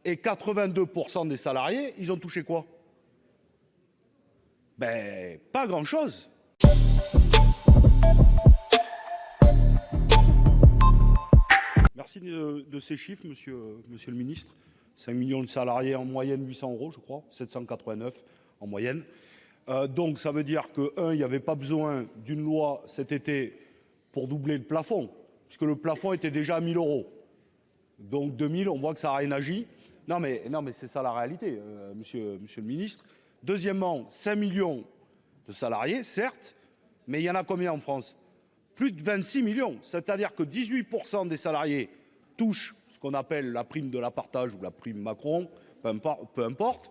Et 82% des salariés, ils ont touché quoi? Ben, pas grand-chose. Merci de ces chiffres, monsieur le ministre. 5 millions de salariés, en moyenne 800 euros, je crois, 789 en moyenne. Donc ça veut dire que, il n'y avait pas besoin d'une loi cet été pour doubler le plafond, puisque le plafond était déjà à 1 000 euros. Donc 2000, on voit que ça n'a rien agi. Non mais c'est ça la réalité, monsieur le ministre. Deuxièmement, 5 millions de salariés, certes, mais il y en a combien en France? Plus de 26 millions. C'est-à-dire que 18% des salariés touchent ce qu'on appelle la prime de l'appartage ou la prime Macron, peu importe.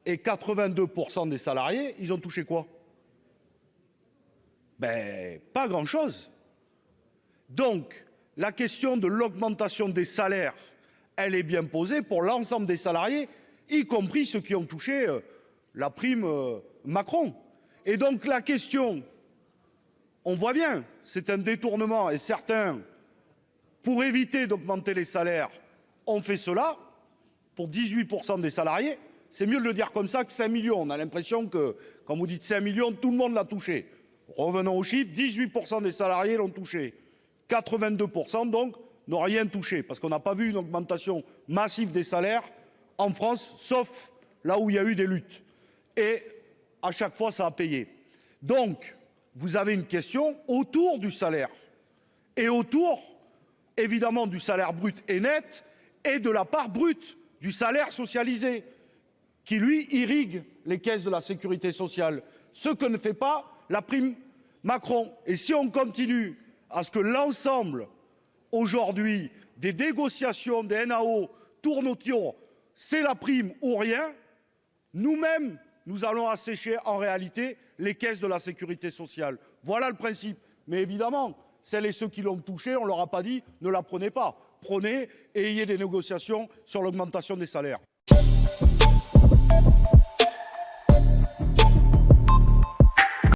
Et 82% des salariés, ils ont touché quoi? Ben, pas grand-chose. Donc, la question de l'augmentation des salaires, elle est bien posée pour l'ensemble des salariés, y compris ceux qui ont touché la prime Macron. Et donc la question, on voit bien, c'est un détournement et certains, pour éviter d'augmenter les salaires, ont fait cela pour 18% des salariés. C'est mieux de le dire comme ça que 5 millions. On a l'impression que quand vous dites 5 millions, tout le monde l'a touché. Revenons aux chiffres, 18% des salariés l'ont touché. 82% donc n'ont rien touché parce qu'on n'a pas vu une augmentation massive des salaires en France, sauf là où il y a eu des luttes. Et à chaque fois, ça a payé. Donc, vous avez une question autour du salaire et autour, évidemment, du salaire brut et net et de la part brute du salaire socialisé qui, lui, irrigue les caisses de la sécurité sociale. Ce que ne fait pas la prime Macron. Et si on continue à ce que l'ensemble, aujourd'hui, des négociations des NAO tournent autour, c'est la prime ou rien, nous-mêmes, nous allons assécher en réalité les caisses de la sécurité sociale. Voilà le principe. Mais évidemment, celles et ceux qui l'ont touché, on leur a pas dit ne la prenez pas. Prenez et ayez des négociations sur l'augmentation des salaires.